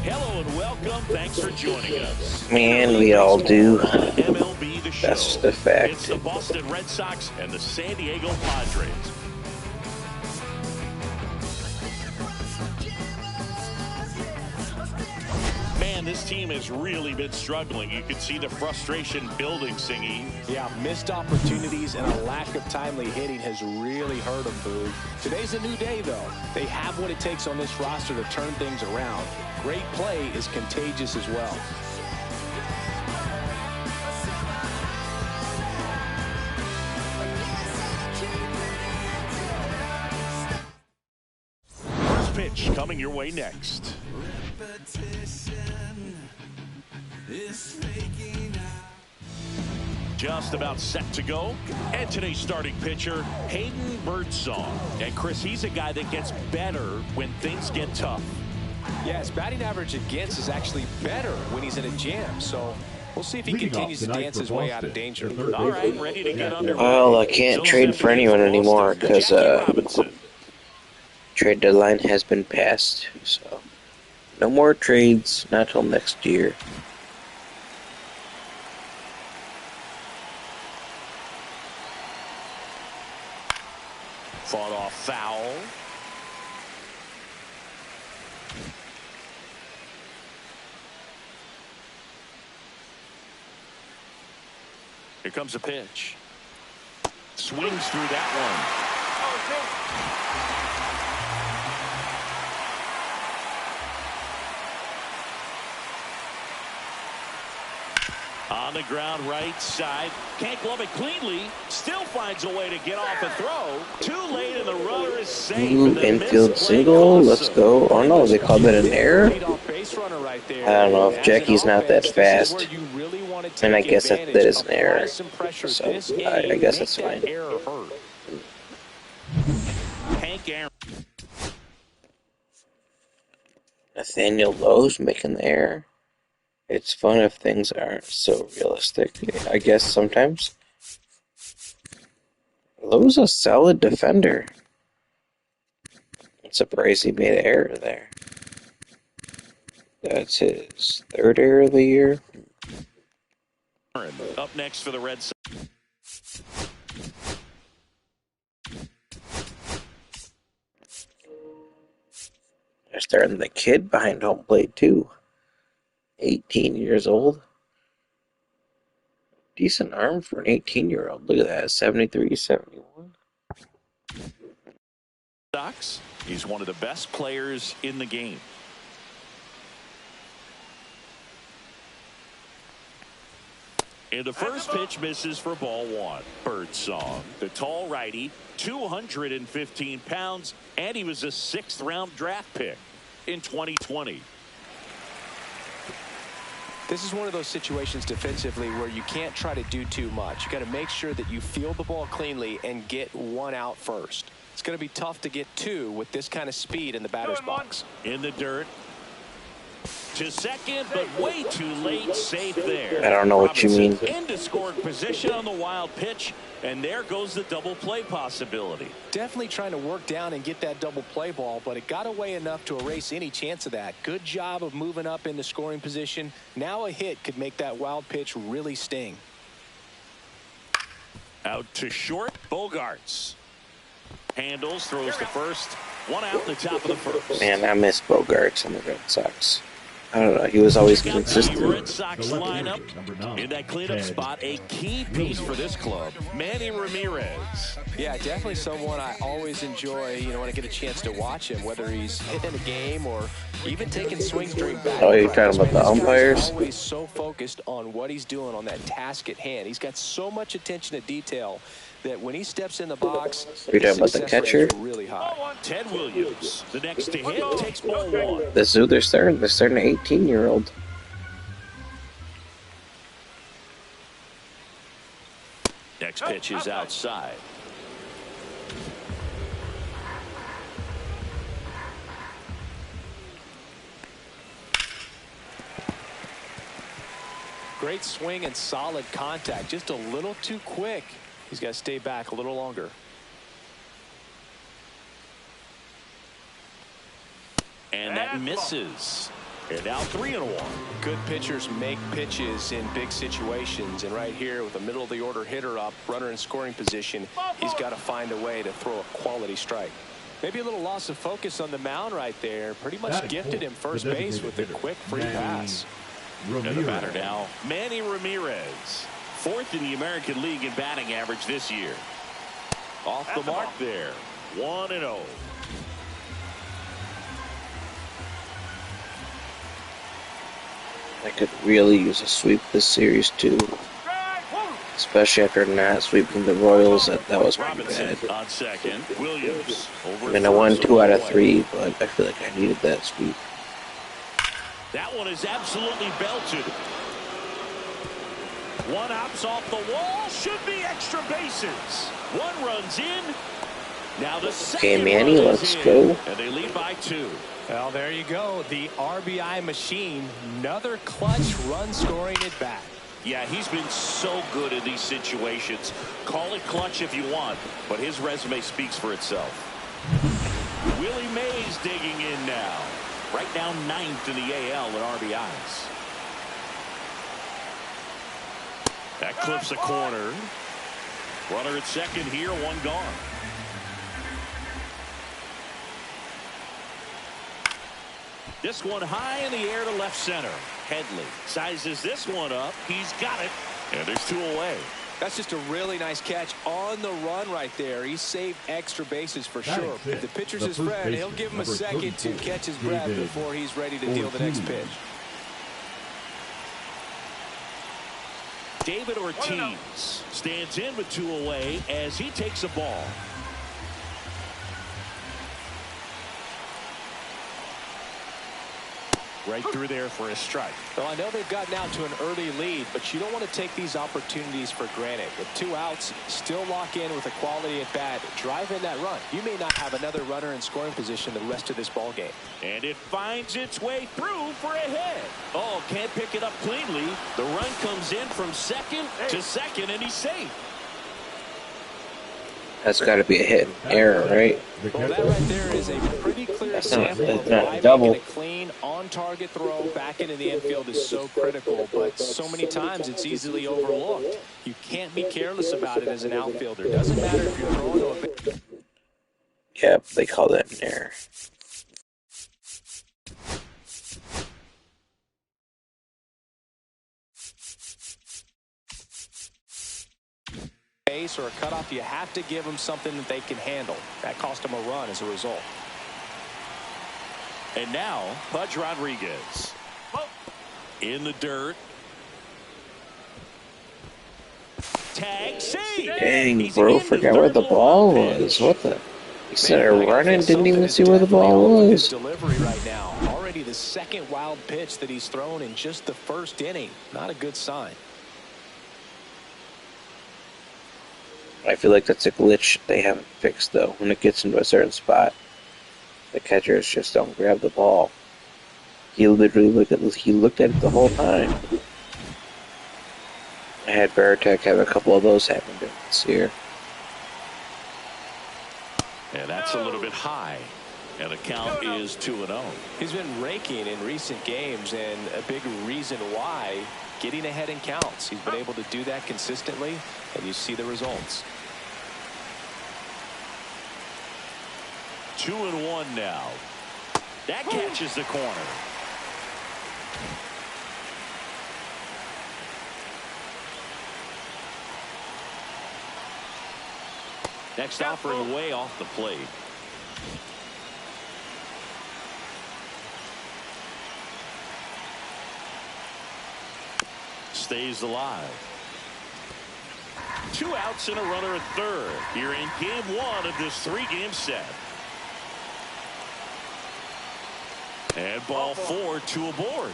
Hello and welcome. Thanks for joining us. Man, we all do. MLB The Show. That's the fact. It's the Boston Red Sox and the San Diego Padres. Man, this team has really been struggling. You can see the frustration building, Singy. Yeah, missed opportunities and a lack of timely hitting has really hurt them, Boog. Today's a new day, though. They have what it takes on this roster to turn things around. Great play is contagious as well. First pitch coming your way next. Just about set to go. And today's starting pitcher, Hayden Birdsong. And Chris, he's a guy that gets better when things get tough. Yeah, his batting average against is actually better when he's in a jam. So we'll see if he continues to dance his way out of danger. All right, ready to get underway. Well, I can't trade for anyone anymore because trade deadline has been passed. So no more trades, not till next year. Fought off foul. Here comes a pitch. Swings through that one. On the ground, right side. Can't glove it cleanly. Still finds a way to get off a throw. Too late, and the runner is safe. Ooh, infield single. Let's go. Oh no, they called it an error. I don't know if Jackie's not that fast. And I guess that is an error. So I guess that's fine. Nathaniel Lowe's making the error. It's fun if things aren't so realistic, I guess, sometimes. Lowe's a solid defender. I'm surprised he made an error there. That's his third error of the year. Up next for the Red Sox. They're starting the kid behind home plate, too. 18 years old. Decent arm for an 18-year-old. Look at that, 73, 71. Sox. He's one of the best players in the game. And the first pitch misses for ball one. Birdsong, the tall righty, 215 pounds, and he was a 6th-round draft pick in 2020. This is one of those situations defensively where you can't try to do too much. You got to make sure that you field the ball cleanly and get one out first. It's going to be tough to get two with this kind of speed in the batter's box. In the dirt. To second, but way too late. Safe there. I don't know what you mean. Into scoring position on the wild pitch, and there goes the double play possibility. Definitely trying to work down and get that double play ball, but it got away enough to erase any chance of that. Good job of moving up into scoring position. Now a hit could make that wild pitch really sting. Out to short, Bogarts. Handles, throws the first. One out the top of the first. Man, I miss Bogarts on the Red Sox. I don't know. He was always consistent. The Red Sox lineup in that cleanup spot, a key piece for this club, Manny Ramirez. Yeah, definitely someone I always enjoy, when I get a chance to watch him, whether he's hitting a game or even taking swings during batting. Oh, you're talking about the umpires? He's always so focused on what he's doing on that task at hand. He's got so much attention to detail that when he steps in the box, you're talking about the catcher? Really high. Ted Williams, the next to hit, takes ball one. This is who they're starting. They're starting an 18-year-old. Next pitch is outside. Great swing and solid contact. Just a little too quick. He's got to stay back a little longer. And that misses. And now 3-1. Good pitchers make pitches in big situations, and right here with a middle of the order hitter up, runner in scoring position, he's got to find a way to throw a quality strike. Maybe a little loss of focus on the mound right there. Pretty much gifted him first base with a quick free pass. And the batter now, Manny Ramirez, 4th in the American League in batting average this year. Off the mark there, 1-0. I could really use a sweep this series too, especially after not sweeping the Royals. That was pretty bad. On second, Williams. I mean, I won 2 out of 3, but I feel like I needed that sweep. That one is absolutely belted. One hops off the wall, should be extra bases. One runs in. Now the second. Okay, Manny, let's go. And they lead by 2. Well, there you go. The RBI machine. Another clutch run scoring at bat. Yeah, he's been so good in these situations. Call it clutch if you want, but his resume speaks for itself. Willie Mays digging in now. Right now 9th in the AL in RBIs. That clips a corner. Runner at second here, 1 gone. This one high in the air to left center. Headley sizes this one up. He's got it. And there's 2 away. That's just a really nice catch on the run right there. He saved extra bases for sure. If the pitcher's his friend, he'll give him a second to catch his breath before he's ready to deal the next pitch. David Ortiz stands in with 2 away as he takes a ball. Right through there for a strike. Well, I know they've gotten out to an early lead, but you don't want to take these opportunities for granted. With 2 outs, still lock in with a quality at bat. Drive in that run. You may not have another runner in scoring position the rest of this ball game. And it finds its way through for a hit. Oh, can't pick it up cleanly. The run comes in from second to second, and he's safe. That's got to be a hit and error, right? Well, that right there is a pretty clear example of why double. making a clean, on-target throw back into the infield is so critical, but so many times it's easily overlooked. You can't be careless about it as an outfielder. Doesn't matter if you're throwing to a... Yep, they call that an error. base or a cutoff, you have to give them something that they can handle. That cost them a run as a result. And now, Pudge Rodriguez in the dirt. Tag save. Dang, bro, forgot where the ball was. What the? He started running, didn't even see where the ball was. Delivery right now. Already the second wild pitch that he's thrown in just the first inning. Not a good sign. I feel like that's a glitch they haven't fixed, though. When it gets into a certain spot, the catchers just don't grab the ball. He literally looked at it the whole time. I had Veritek have a couple of those happen this year. And that's a little bit high. And the count is 2-0. He's been raking in recent games, and a big reason why, getting ahead in counts. He's been able to do that consistently, and you see the results. 2-1 now. That catches the corner. Next offering way off the plate. Stays alive. 2 outs and a runner at third here in game 1 of this 3-game set. And ball 4, 2 aboard.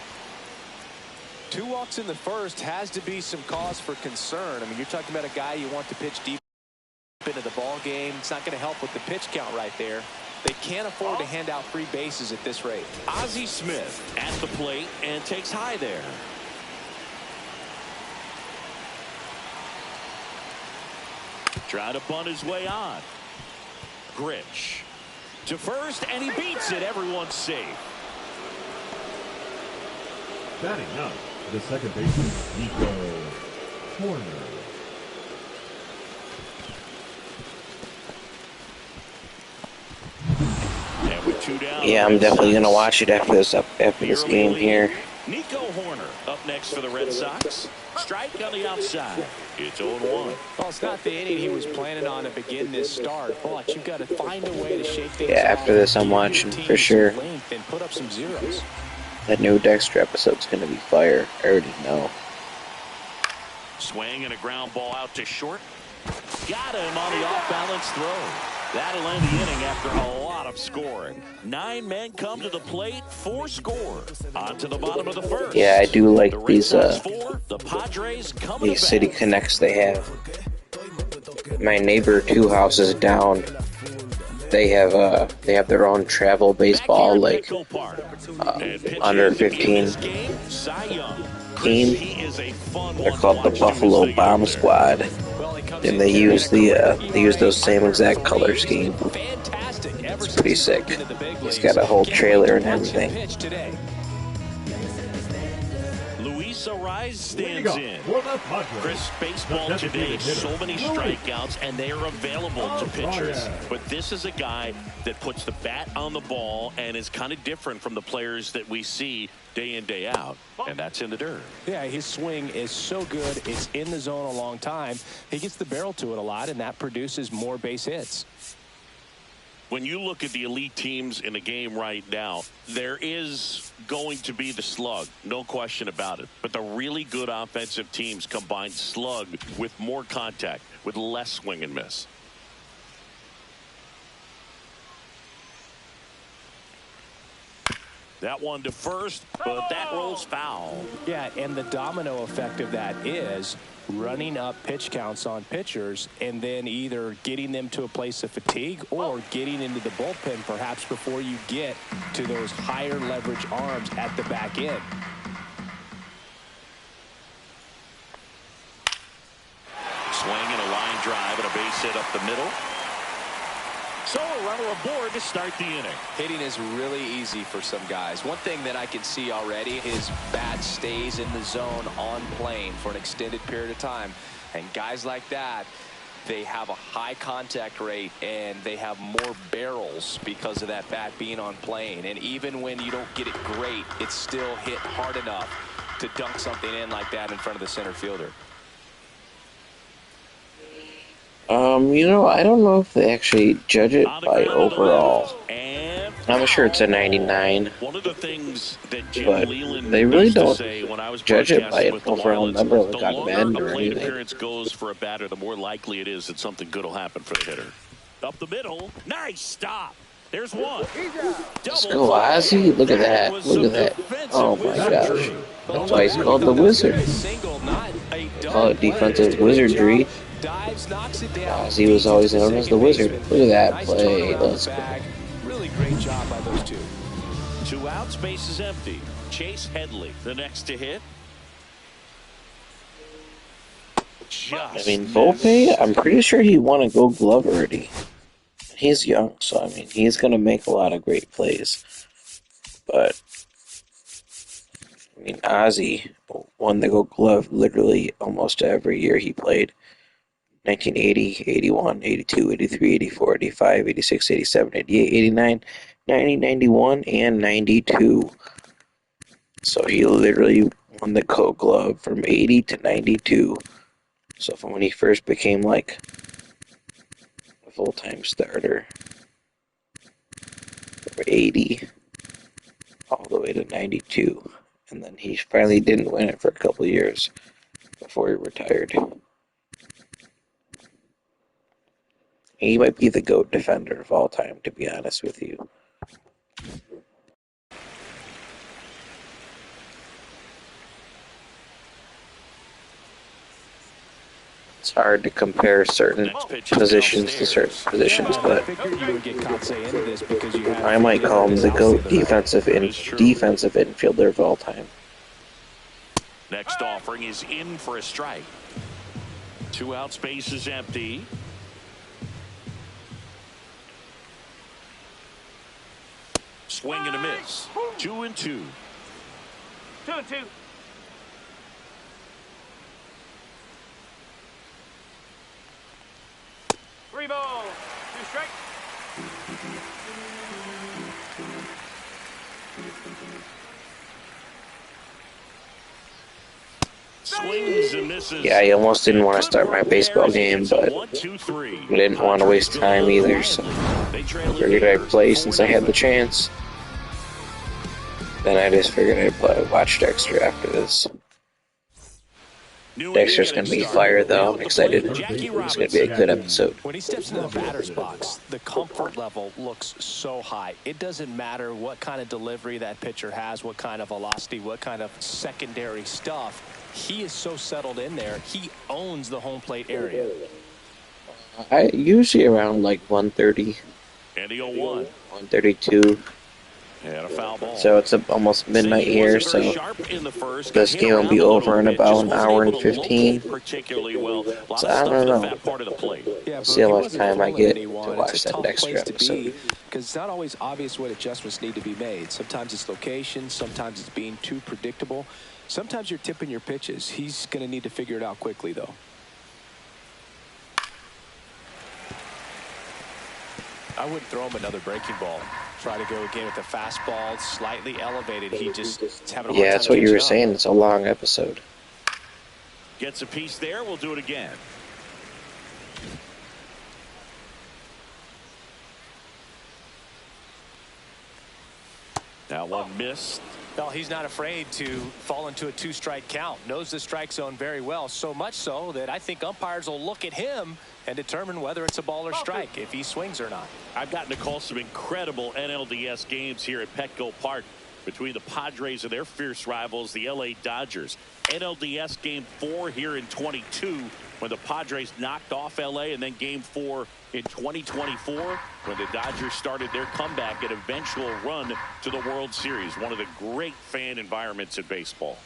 2 walks in the first has to be some cause for concern. I mean, you're talking about a guy you want to pitch deep into the ball game. It's not going to help with the pitch count right there. They can't afford to hand out free bases at this rate. Ozzie Smith at the plate and takes high there. Trying to bunt his way on. Grich to first, and he beats it. Everyone's safe. Batting up, the second baseman, Nico Horner. And with 2 down, Yeah, I'm definitely gonna watch it after this game here. Nico Horner up next for the Red Sox. Strike on the outside. It's 0-1. Well, it's not the inning he was planning on to begin this start, but you've got to find a way to shake things Yeah, after this I'm watching for sure. And put up some zeros. That new Dexter episode's gonna be fire. I already know. Swing and a ground ball out to short. Got him on the off-balance throw. That'll end the inning after a lot of scoring. 9 men come to the plate, 4 score. On to the bottom of the first. Yeah, I do like these City Connects they have. My neighbor 2 houses down, they have their own travel baseball, like under 15 team. They're called the Buffalo Bomb Squad, and they use those same exact color scheme. It's pretty sick. He's got a whole trailer and everything. Rise stands in. Chris, baseball today, so many strikeouts, and they are available to pitchers. But this is a guy that puts the bat on the ball and is kind of different from the players that we see day in, day out. And that's in the dirt. Yeah, his swing is so good. It's in the zone a long time. He gets the barrel to it a lot, and that produces more base hits. When you look at the elite teams in the game right now, there is going to be the slug, no question about it. But the really good offensive teams combine slug with more contact, with less swing and miss. That one to first, but that rolls foul. Yeah, and the domino effect of that is running up pitch counts on pitchers and then either getting them to a place of fatigue or getting into the bullpen perhaps before you get to those higher leverage arms at the back end. Swing and a line drive and a base hit up the middle. So a runner aboard to start the inning. Hitting is really easy for some guys. One thing that I can see already, his bat stays in the zone on plane for an extended period of time. And guys like that, they have a high contact rate and they have more barrels because of that bat being on plane. And even when you don't get it great, it's still hit hard enough to dunk something in like that in front of the center fielder. You know, I don't know if they actually judge it by overall. I'm sure it's a 99, but they really don't judge it by an overall number of a got bend or anything. Appearance goes for a batter, the more likely it is that something good will happen for the hitter. Up the middle, nice stop. There's one. Let's go, Ozzy. Look at that. Look at that. Oh my gosh. That's why he's called the Wizard. They call it defensive wizardry. Ozzy was always known as the Wizard. Look at that play. Let's go. Really great job by those two. 2 outs, base is empty. Chase Headley, the next to hit. I mean, Volpe, I'm pretty sure he won a Gold Glove already. He's young, so I mean, he's going to make a lot of great plays. But, I mean, Ozzy won the Gold Glove literally almost every year he played. 1980, 81, 82, 83, 84, 85, 86, 87, 88, 89, 90, 91, and 92. So he literally won the Gold Glove from 80 to 92. So from when he first became like a full-time starter, from 80 all the way to 92. And then he finally didn't win it for a couple of years before he retired. He might be the GOAT defender of all time, to be honest with you. It's hard to compare certain positions to certain positions, but I might call him the GOAT defensive infielder of all time. Next offering is in for a strike. 2 outs, base is empty. Swing and a miss. 2-2. 2-2. 3 balls, 2 strikes. Swings and misses. Yeah, I almost didn't want to start my baseball game, but I didn't want to waste time either, so I figured I'd play since I had the chance. Then I just figured I'd watch Dexter after this. Dexter's going to be fire, though. I'm excited. It's going to be a good episode. When he steps into the batter's box, the comfort level looks so high. It doesn't matter what kind of delivery that pitcher has, what kind of velocity, what kind of secondary stuff. He is so settled in there. He owns the home plate area. I usually around like 130, And the 0-1. 132. And a foul ball. So it's almost midnight here, so this game will be over in about an hour and 15. So I don't know. See how much time I get to watch that Dexter episode. Because it's not always obvious what adjustments need to be made. Sometimes it's location, sometimes it's being too predictable. Sometimes you're tipping your pitches. He's going to need to figure it out quickly, though. I wouldn't throw him another breaking ball. Try to go again with the fastball, slightly elevated. He just is having a hard time. Yeah, that's what you were saying. It's a long episode. Gets a piece there. We'll do it again. That one missed. Well, he's not afraid to fall into a 2-strike count. Knows the strike zone very well. So much so that I think umpires will look at him and determine whether it's a ball or strike, if he swings or not. I've gotten to call some incredible NLDS games here at Petco Park between the Padres and their fierce rivals, the LA Dodgers. NLDS Game 4 here in 22 when the Padres knocked off LA, and then Game 4 in 2024 when the Dodgers started their comeback and eventual run to the World Series. One of the great fan environments in baseball.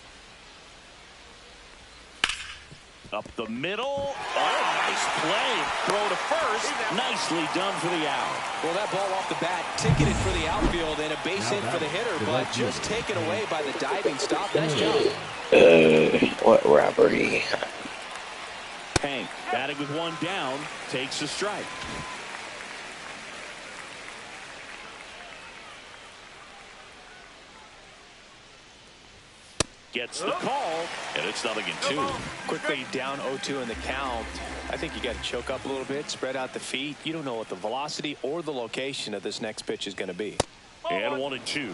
Up the middle. Oh, nice play. Throw to first. Nicely done for the out. Well, that ball off the bat ticketed for the outfield and a base hit for the hitter, but just taken away by the diving stop. Nice job. What robbery. Hank batting with one down, takes a strike. Gets the call, and it's 0-2. Quickly down 0-2 in the count. I think you got to choke up a little bit, spread out the feet. You don't know what the velocity or the location of this next pitch is going to be. And 1-2.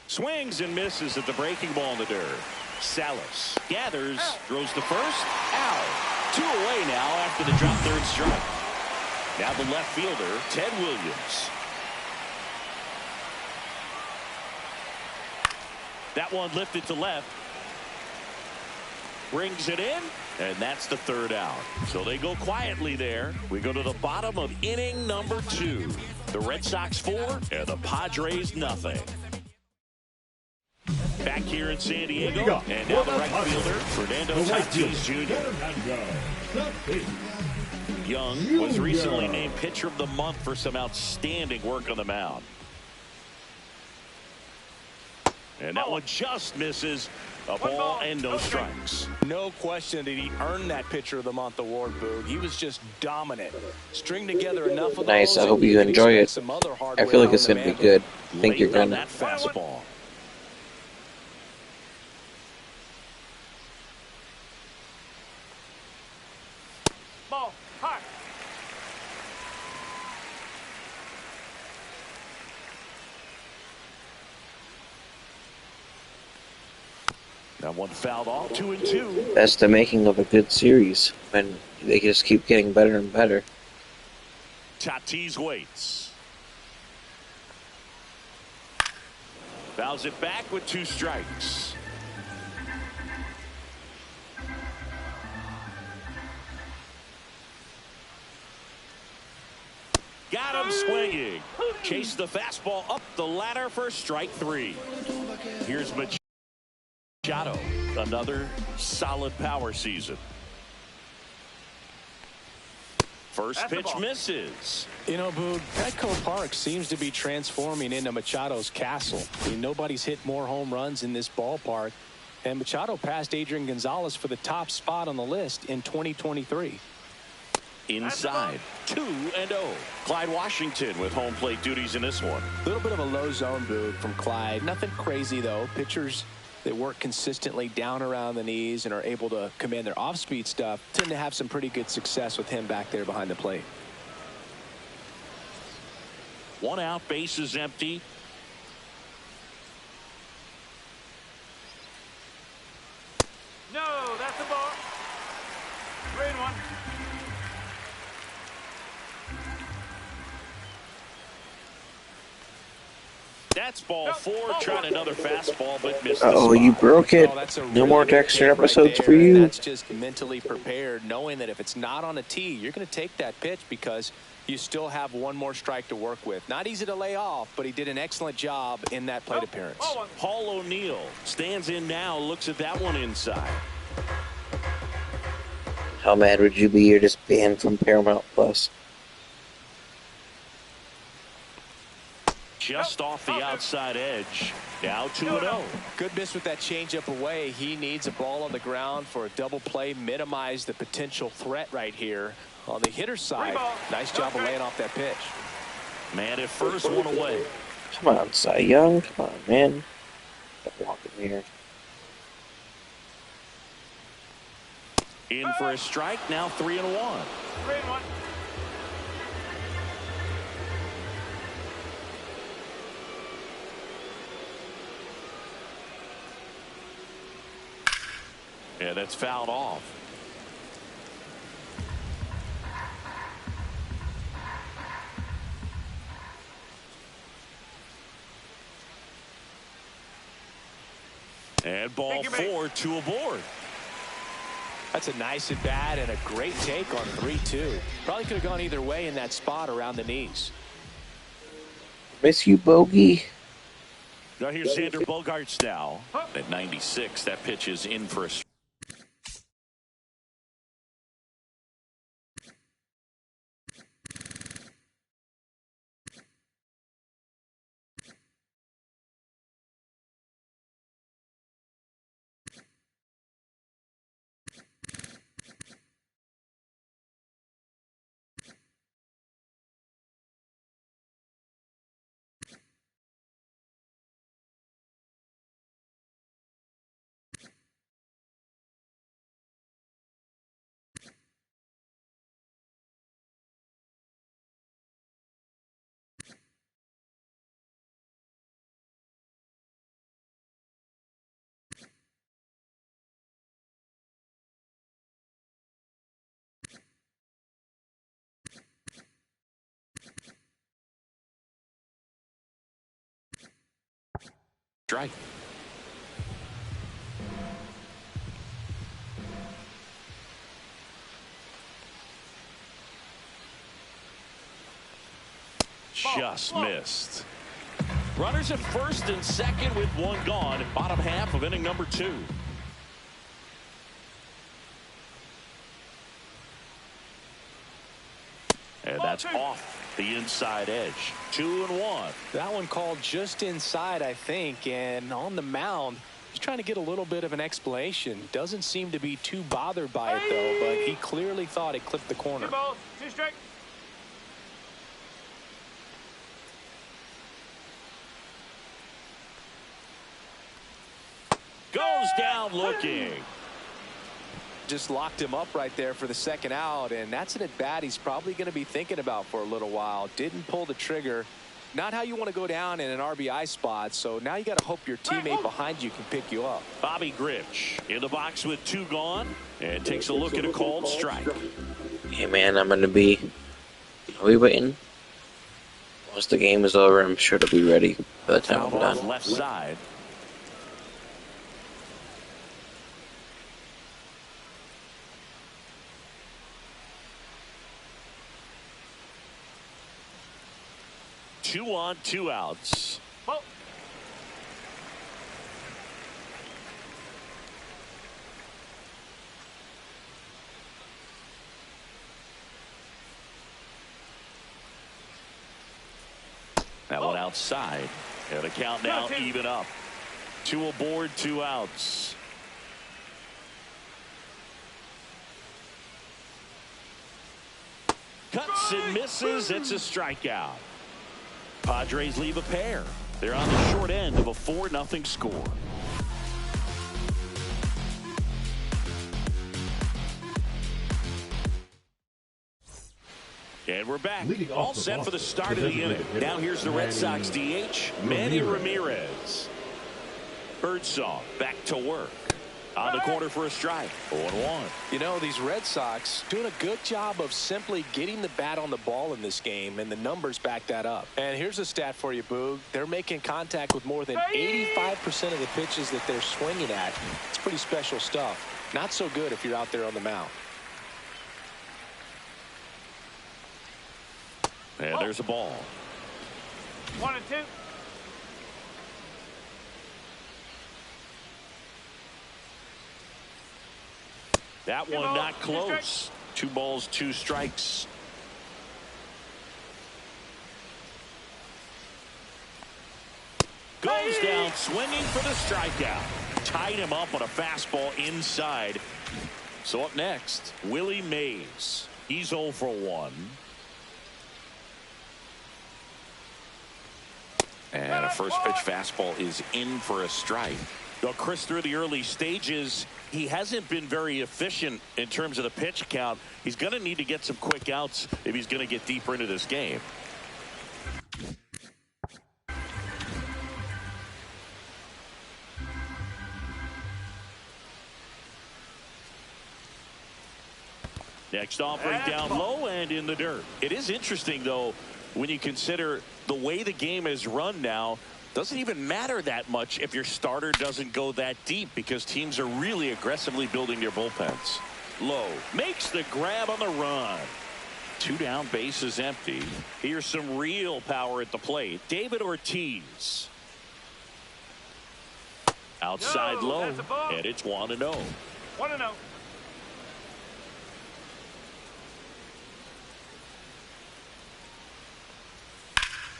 Swings and misses at the breaking ball in the dirt. Salas gathers, throws to first, out. 2 away now after the drop third strike. Now the left fielder, Ted Williams. That one lifted to left. Brings it in, and that's the third out. So they go quietly there. We go to the bottom of inning number 2. The Red Sox 4 and the Padres nothing. Back here in San Diego, and now the right fielder, Fernando Tatis Jr. Young was recently named Pitcher of the Month for some outstanding work on the mound. And that one just misses. A ball and no strikes. No question that he earned that Pitcher of the Month award, Boog. He was just dominant. String together enough of Nice. those. I hope you enjoy it. I feel like it's going to be good. I think you're going to. That fastball. Ball, high. That one fouled off. 2-2. That's the making of a good series, when they just keep getting better and better. Tatis waits. Fouls it back with 2 strikes. Got him swinging. Chased the fastball up the ladder for strike 3. Here's Machado. Another solid power season. First pitch misses. You know, Boog, Petco Park seems to be transforming into Machado's castle. I mean, nobody's hit more home runs in this ballpark. And Machado passed Adrian Gonzalez for the top spot on the list in 2023. Inside, 2-0. Clyde Washington with home plate duties in this one. A little bit of a low zone, Boog, from Clyde. Nothing crazy, though. Pitchers that work consistently down around the knees and are able to command their off-speed stuff tend to have some pretty good success with him back there behind the plate. 1 out, base is empty. No, that's a ball. 3-1. That's ball 4. Trying another fastball, but missed the Oh, spot. you broke it. Oh, that's a No more really good Dexter pick right episodes there, for and you. That's just mentally prepared, knowing that if it's not on a tee, you're going to take that pitch because you still have one more strike to work with. Not easy to lay off, but he did an excellent job in that plate appearance. Paul O'Neill stands in now, looks at that one inside. How mad would you be? You're just banned from Paramount Plus. Just off the outside edge. Now 2-0. Good miss with that changeup away. He needs a ball on the ground for a double play, minimize the potential threat right here. On the hitter's side, nice job of laying off that pitch. Man at first, 1 away. Come on, Cy Young. Come on, man. Stop walking here. In for a strike, now 3-1. 3-1. Yeah, that's fouled off. And ball 4, 2 aboard. That's a nice at bat and a great take on 3-2. Probably could have gone either way in that spot around the knees. Miss you, Bogey. Now here's Xander Bogaerts now. At 96, that pitch is in for a strike. Strike. Just missed. Runners at first and second with 1 gone. Bottom half of inning number 2. And that's off the inside edge. 2-1. That one called just inside, I think, and on the mound, he's trying to get a little bit of an explanation. Doesn't seem to be too bothered by it, though, but he clearly thought it clipped the corner. 2 balls, 2 strikes. Goes down looking. Just locked him up right there for the second out, and that's an at-bat he's probably going to be thinking about for a little while. Didn't pull the trigger. Not how you want to go down in an RBI spot, so now you got to hope your teammate behind you can pick you up. Bobby Grich in the box with 2 gone and takes a look at a called strike. Hey, man, I'm going to be... Are we waiting? Once the game is over, I'm sure to be ready by the time I'm Foul done. off left side. Two on, 2 outs. Ball. That one outside. And the count now even up. 2 aboard, 2 outs. Cuts and misses. It's a strikeout. Padres leave a pair. They're on the short end of a 4-0 score. And we're back. All set for the start of the inning. Now here's the Red Sox DH, Manny Ramirez. Birdsong back to work. On the corner for a strike. 0-1. You know, these Red Sox doing a good job of simply getting the bat on the ball in this game, and the numbers back that up. And here's a stat for you, Boog. They're making contact with more than 85% of the pitches that they're swinging at. It's pretty special stuff. Not so good if you're out there on the mound. And there's a ball. 1-2. That one not close. 2 balls, 2 strikes. Goes down swinging for the strikeout. Tied him up on a fastball inside. So up next, Willie Mays. He's 0 for 1. And a first pitch fastball is in for a strike. Well, Chris, through the early stages, he hasn't been very efficient in terms of the pitch count. He's going to need to get some quick outs if he's going to get deeper into this game. Next offering down low and in the dirt. It is interesting, though, when you consider the way the game is run now. Doesn't even matter that much if your starter doesn't go that deep, because teams are really aggressively building their bullpens. Low makes the grab on the run. 2 down, bases empty. Here's some real power at the plate. David Ortiz. Outside low, and it's 1-0. 1-0.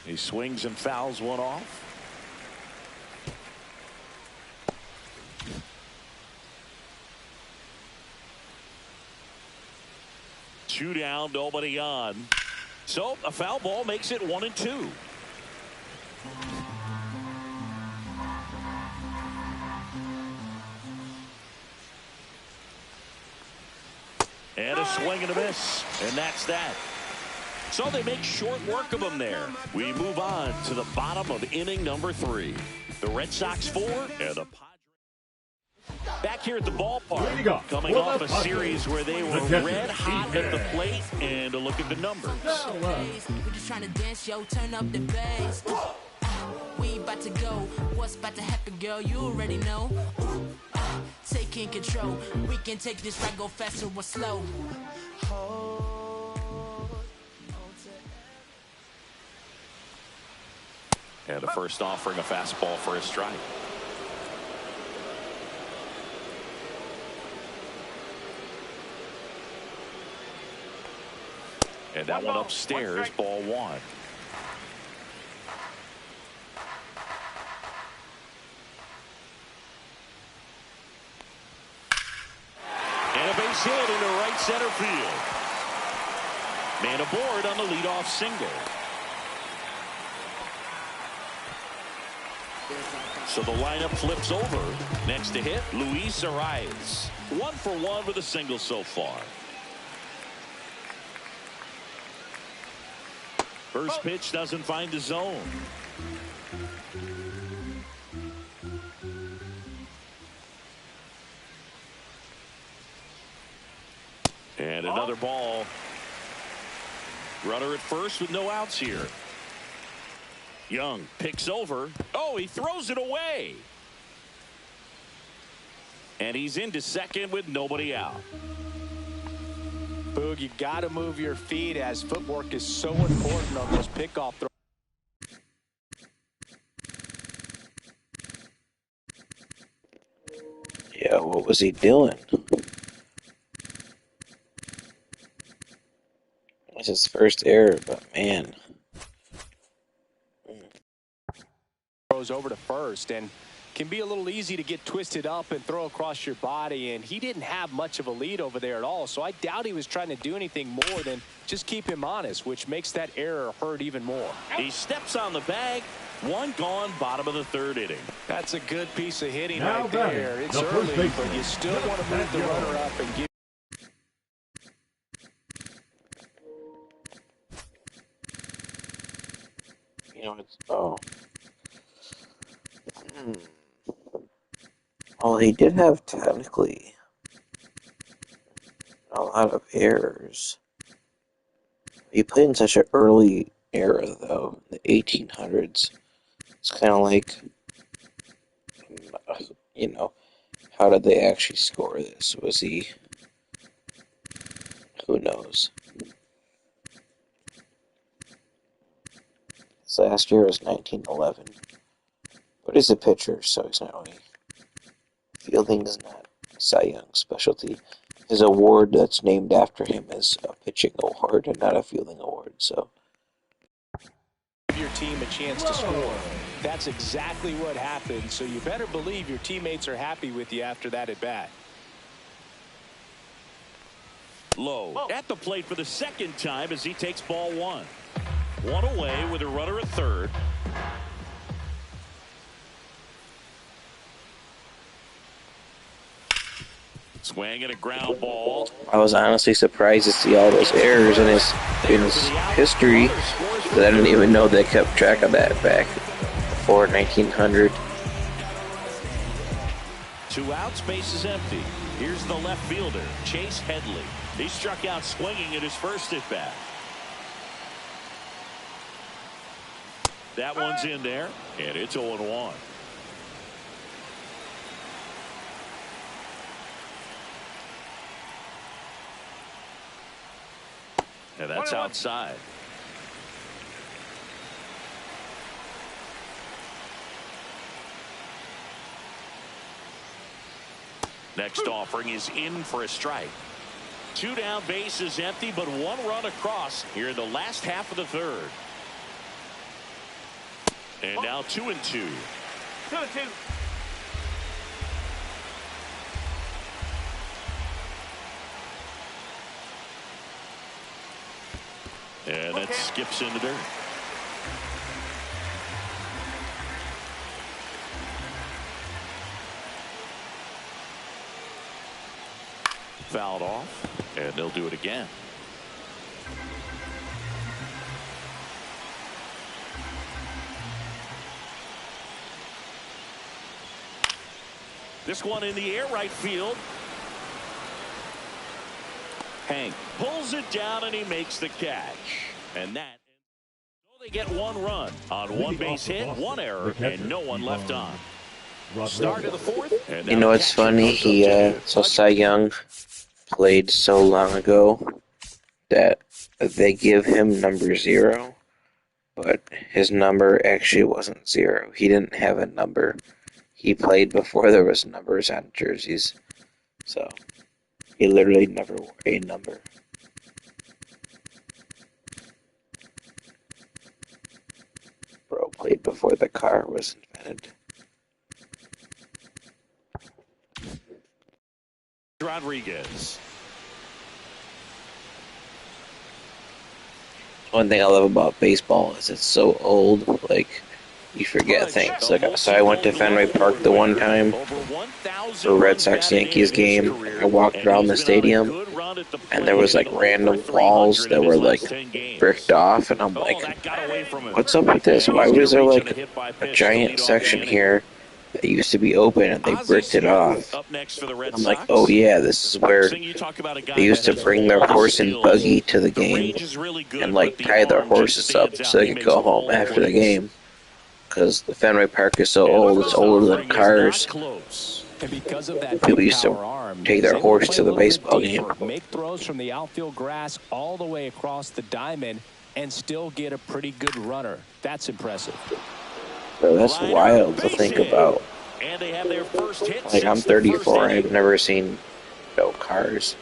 He swings and fouls one off. Two down, nobody on. So a foul ball makes it 1-2. And a swing and a miss, and that's that. So they make short work of them there. We move on to the bottom of inning number 3. The Red Sox 4 and the Padres. Back here at the ballpark, coming off a series where they were red hot at the plate, and a look at the numbers. We're just trying to dance, yo, turn up the bass. We about to go. What's about to happen, girl? You already know. Taking control. We can take this ride, go faster or slow. And the first offering, a fastball for a strike. And that one upstairs, ball 1. And a base hit into right center field. Man aboard on the leadoff single. So the lineup flips over. Next to hit, Luis Arias. 1 for 1 with a single so far. First pitch doesn't find the zone. And another ball. Runner at first with no outs here. Young picks over. Oh, he throws it away. And he's into second with nobody out. Boog, you got to move your feet, as footwork is so important on those pickoff throws. Yeah, what was he doing? That's his first error, but man. goes over to first, and can be a little easy to get twisted up and throw across your body, and he didn't have much of a lead over there at all, so I doubt he was trying to do anything more than just keep him honest, which makes that error hurt even more. He steps on the bag. One gone, bottom of the third inning. That's a good piece of hitting Now right batting, there. It's the first early, baseman, but you still want to move the runner up and give. You know, it's well, he did have technically a lot of errors. He played in such an early era, though, the 1800s. It's kind of like, you know, how did they actually score this? Was he? Who knows? His last year was 1911. But he's a pitcher, so he's not really. Fielding is not Cy Young's specialty. His award that's named after him is a pitching award and not a fielding award, so. Give your team a chance to score. That's exactly what happened, so you better believe your teammates are happy with you after that at bat. Low at the plate for the second time as he takes ball one. One away with a runner at third. Swing and a ground ball. I was honestly surprised to see all those errors in his history that I didn't even know they kept track of that back before 1900. 2 outs, base is empty. Here's the left fielder, Chase Headley. He struck out swinging at his first at bat. That one's in there, and it's 0-1. And that's outside. Next offering is in for a strike. 2 down, base is empty, but 1 run across here in the last half of the third. And now 2-2. 2-2. And that skips into dirt. Fouled off, and they'll do it again. This one in the air, right field. Hank pulls it down and he makes the catch. And that, so they get 1 run on 1 base hit, 1 error, and no one left on. Start of the fourth. And You know what's funny? So Cy Young played so long ago that they give him number 0, but his number actually wasn't 0. He didn't have a number. He played before there was numbers on jerseys, so he literally never wore a number. Bro played before the car was invented. Rodriguez. One thing I love about baseball is it's so old, like, you forget things. Like, so I went to Fenway Park the one time for a Red Sox Yankees game. I walked around the stadium, and there was like random walls that were like bricked off, and I'm like, what's up with this? Why was there like a giant section here that used to be open and they bricked it off? I'm like, oh yeah, this is where they used to bring their horse and buggy to the game and like tie their horses up so they could go home after the game. Because the Fenway Park is so old, it's older than cars. And because of that People used to take their horse to the baseball game. Make throws from the outfield grass all the way across the diamond and still get a pretty good runner. That's impressive. So that's wild to think about. Like, I'm 34, I've never seen no cars.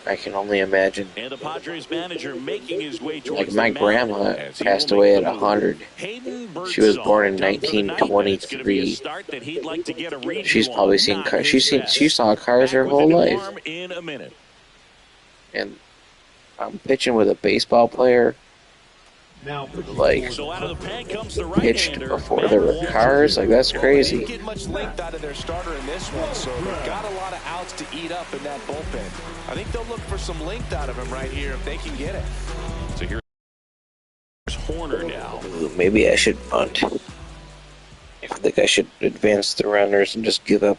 I can only imagine. And the Padres manager making his way Like towards my grandma passed away at 100. She was born in 1923. She's probably seen cars. She saw cars her whole life. And I'm pitching with a baseball player. Like, pitched before there were cars. Like, that's crazy. They didn't get much length out of their starter in this one, so they've got a lot of outs to eat up in that bullpen. I think they'll look for some length out of him right here if they can get it. So here's Horner now. Ooh, maybe I should bunt. I think I should advance the runners and just give up.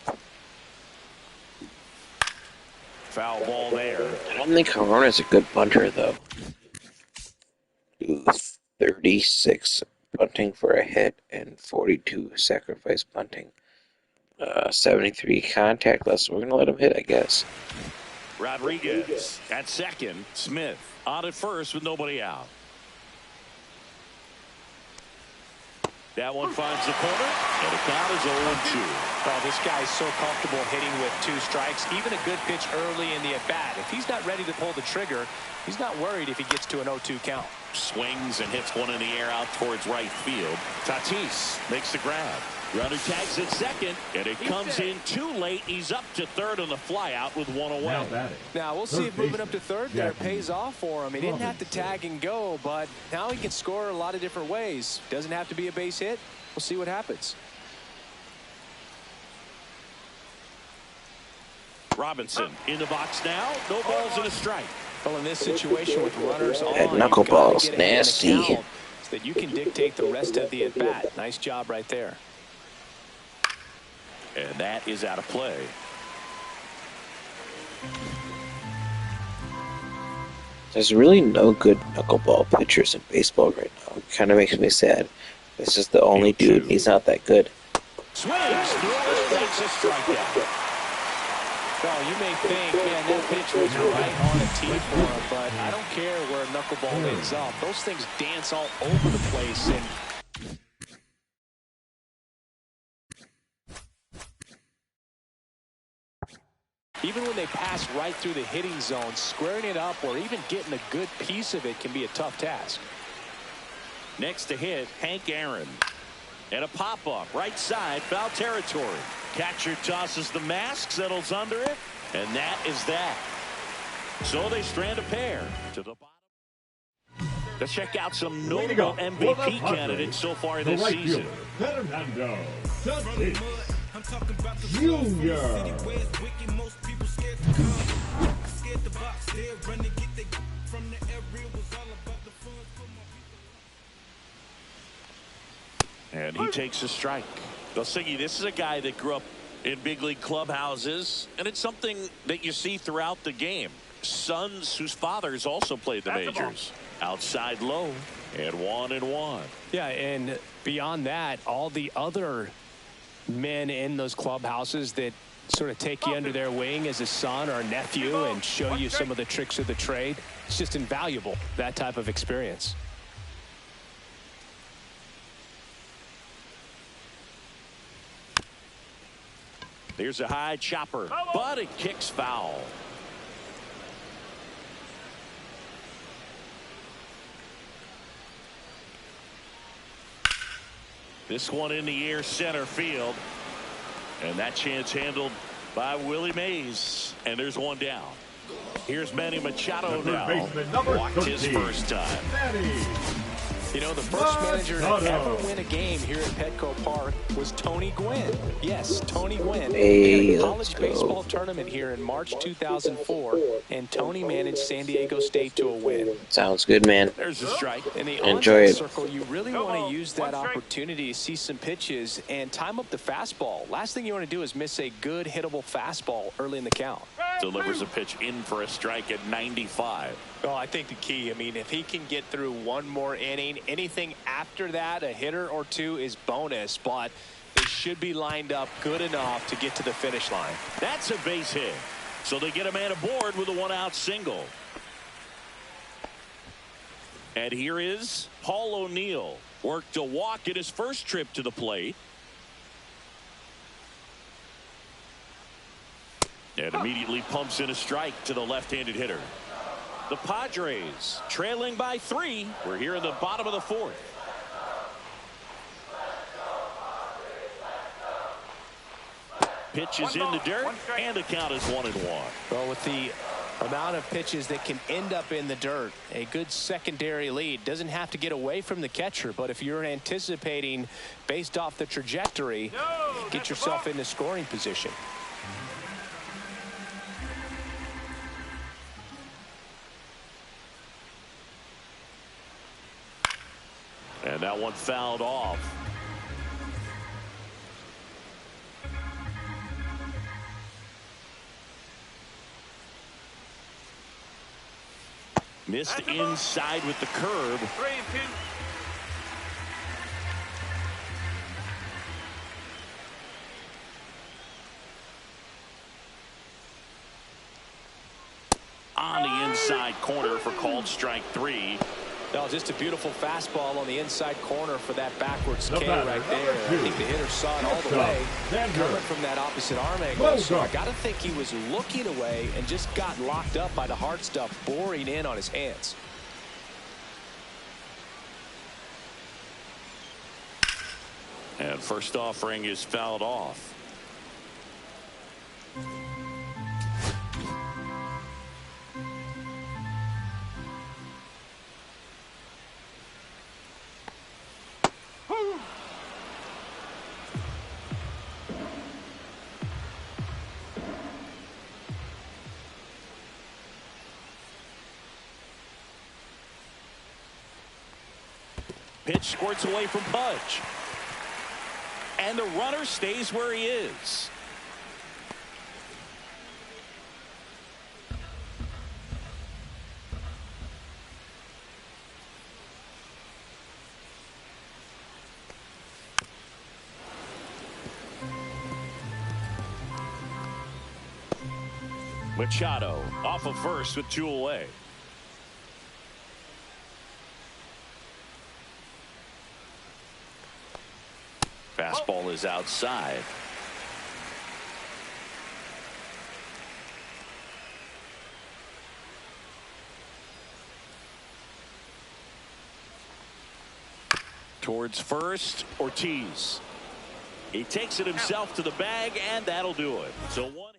Foul ball there. I don't think Corona's a good bunter, though. Ooh, 36 bunting for a hit and 42 sacrifice bunting. 73 contact less. We're going to let him hit, I guess. Rodriguez at second. Smith on at first with nobody out. That one finds the corner, and the count is 0-2. Oh, this guy is so comfortable hitting with 2 strikes. Even a good pitch early in the at-bat. If he's not ready to pull the trigger, he's not worried if he gets to an 0-2 count. Swings and hits one in the air out towards right field. Tatis makes the grab. Runner tags at second, and it comes in too late. He's up to third on the flyout with 1 away. Now, we'll see if moving up to third there pays off for him. He didn't have to tag and go, but now he can score a lot of different ways. Doesn't have to be a base hit. We'll see what happens. Robinson in the box now. No balls and a strike. Well, in this situation with runners on, that knuckleball's nasty. So that you can dictate the rest of the at-bat. Nice job right there. And that is out of play. There's really no good knuckleball pitchers in baseball right now. It kind of makes me sad. This is the only dude. He's not that good. Swings. That's a strikeout. Well, you may think, man, that pitch was right on a tee for him, but I don't care where a knuckleball ends up. Those things dance all over the place, and even when they pass right through the hitting zone, squaring it up or even getting a good piece of it can be a tough task. Next to hit, Hank Aaron. And a pop-up, right side, foul territory. Catcher tosses the mask, settles under it, and that is that. So they strand a pair to the bottom. Let's check out some notable MVP candidates so far this season. Fernando Tatis Jr. And he takes a strike. Siggy, this is a guy that grew up in big league clubhouses, and it's something that you see throughout the game. Sons whose fathers also played the majors. Outside low, and 1-1. Yeah, and beyond that, all the other men in those clubhouses that sort of take you under their wing as a son or a nephew and show you some of the tricks of the trade. It's just invaluable, that type of experience. There's a high chopper, but it kicks foul. This one in the air, center field. And that chance handled by Willie Mays. And there's one down. Here's Manny Machado now. Walked his first time. You know, the first manager to ever win a game here at Petco Park was Tony Gwynn. Yes, Tony Gwynn. They had a college baseball tournament here in March 2004, and Tony managed San Diego State to a win. Sounds good, man. There's a strike. In the enjoy it. Circle, you really want to use that opportunity to see some pitches and time up the fastball. Last thing you want to do is miss a good hittable fastball early in the count. Delivers a pitch in for a strike at 95. Well, I think the key, I mean, if he can get through one more inning, anything after that, a hitter or two is bonus, but they should be lined up good enough to get to the finish line. That's a base hit. So they get a man aboard with a 1-out single. And here is Paul O'Neill. Worked a walk in his first trip to the plate. And immediately pumps in a strike to the left-handed hitter. The Padres trailing by 3. We're here in the bottom of the 4th. Pitch is in the dirt, and the count is 1-1. Well, with the amount of pitches that can end up in the dirt, a good secondary lead doesn't have to get away from the catcher, but if you're anticipating based off the trajectory, get yourself into scoring position. And that one fouled off. Missed inside with the curve. 3-2. On the inside corner for called strike 3. No, just a beautiful fastball on the inside corner for that backwards K right there. I think the hitter saw it all the way, coming from that opposite arm angle. So I got to think he was looking away and just got locked up by the hard stuff boring in on his hands. And first offering is fouled off. Pitch squirts away from Pudge. And the runner stays where he is. Machado off of first with 2 away. Fastball is outside. Towards first, Ortiz. He takes it himself to the bag, and that'll do it. So 1 hit.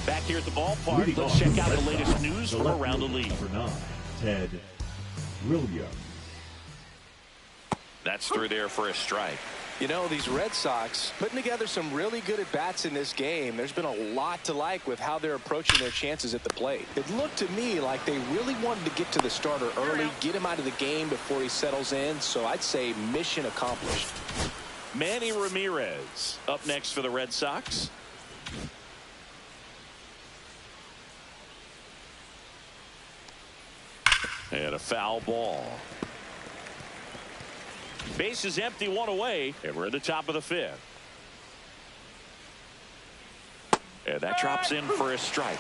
Back here at the ballpark, let's check out the latest news from around the league. Number 9, Ted Williams. That's through there for a strike. You know, these Red Sox putting together some really good at-bats in this game. There's been a lot to like with how they're approaching their chances at the plate. It looked to me like they really wanted to get to the starter early, get him out of the game before he settles in. So I'd say mission accomplished. Manny Ramirez up next for the Red Sox. And a foul ball. Base is empty, 1 away, and we're at the top of the 5th. And that drops in for a strike.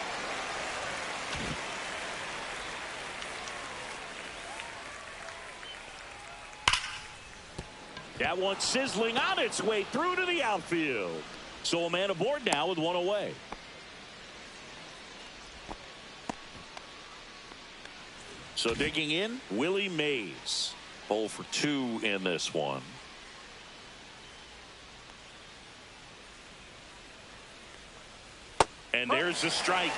That one sizzling on its way through to the outfield. So a man aboard now with 1 away. So digging in, Willie Mays. 0 for 2 in this one. And there's the strike.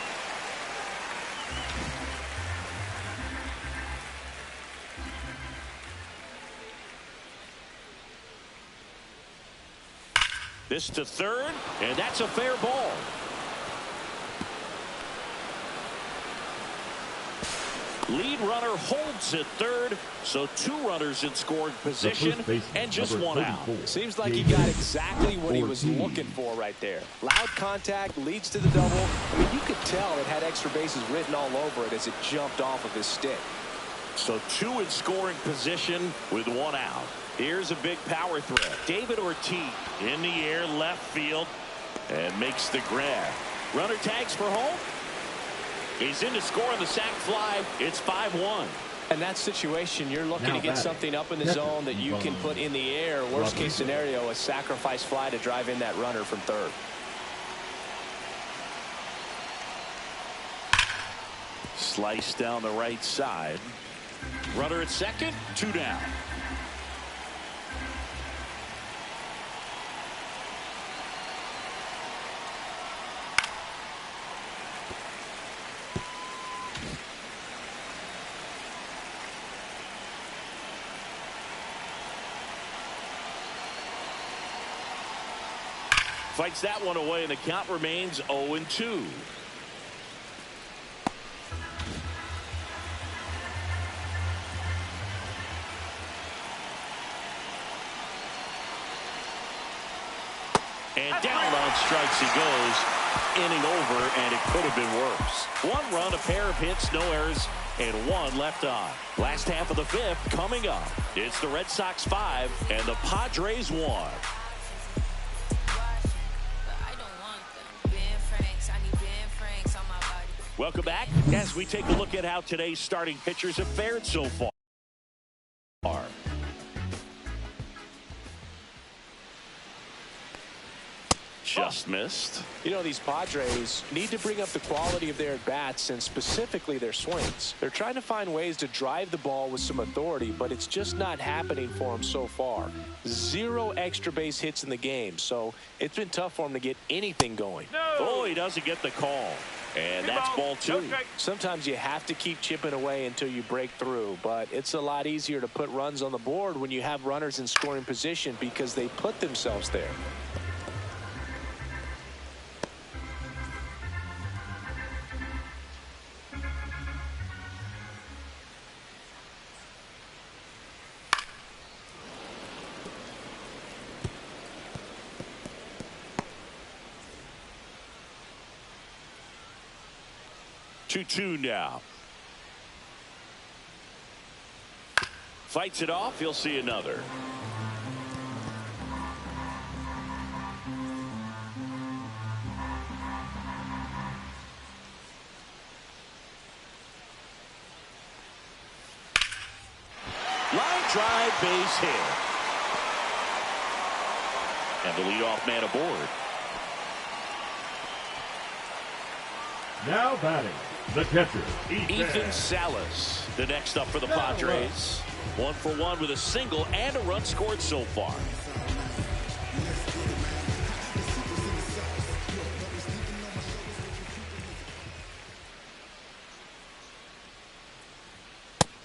This to third, and that's a fair ball. Lead runner holds at third, so 2 runners in scoring position and just 1 out. Seems like he got exactly what he was looking for right there. Loud contact leads to the double. I mean, you could tell it had extra bases written all over it as it jumped off of his stick. So 2 in scoring position with 1 out. Here's a big power threat. David Ortiz in the air, left field, and makes the grab. Runner tags for home. He's in to score on the sac fly. It's 5-1. In that situation, you're looking to get something up in the zone that you can put in the air. Worst case scenario, a sacrifice fly to drive in that runner from third. Slice down the right side. Runner at second, 2 down. Fights that one away, and the count remains 0-2. And down on strikes he goes. Inning over, and it could have been worse. 1 run, a pair of hits, no errors, and 1 left on. Last half of the 5th coming up. It's the Red Sox 5 and the Padres 1. Welcome back as we take a look at how today's starting pitchers have fared so far. Just missed. You know, these Padres need to bring up the quality of their at-bats and specifically their swings. They're trying to find ways to drive the ball with some authority, but it's just not happening for them so far. 0 extra base hits in the game, so it's been tough for them to get anything going. Oh, he doesn't get the call. And that's ball 2. Sometimes you have to keep chipping away until you break through, but it's a lot easier to put runs on the board when you have runners in scoring position because they put themselves there. Two now. Fights it off. He'll see another. Line drive, base hit. And the leadoff man aboard. Now batting, the catcher, Ethan Salas, the next up for the Padres. 1 for 1 with a single and a run scored so far.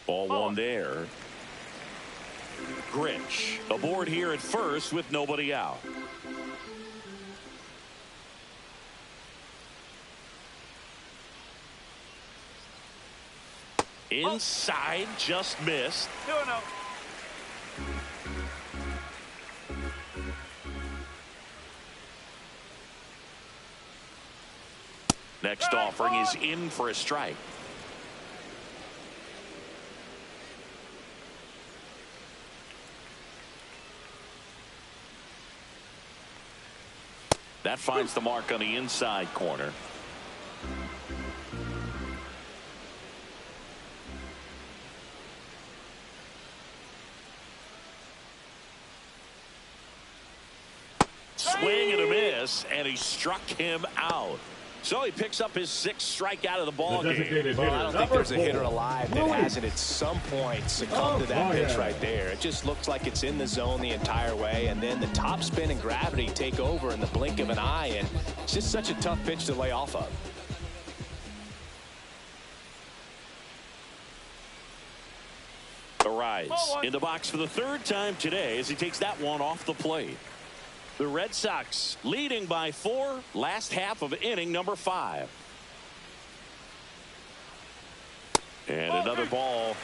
Ball 1 there. Grinch aboard here at first with nobody out. Inside, just missed. 2-0. Next offering is in for a strike. That finds the mark on the inside corner. Swing and a miss, and he struck him out. So he picks up his 6th strikeout of the ball game. Well, I don't think there's a hitter alive that hasn't at some point succumbed to that pitch right there. It just looks like it's in the zone the entire way, and then the top spin and gravity take over in the blink of an eye, and it's just such a tough pitch to lay off of. Arise in the box for the 3rd time today as he takes that one off the plate. The Red Sox leading by 4, last half of inning number 5. And another ball.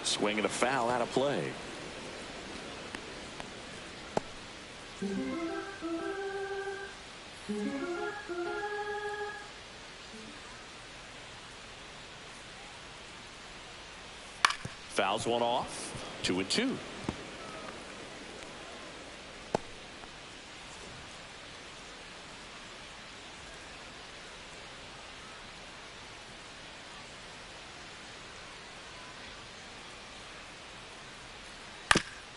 Swing and a foul out of play. Fouls one off. 2-2.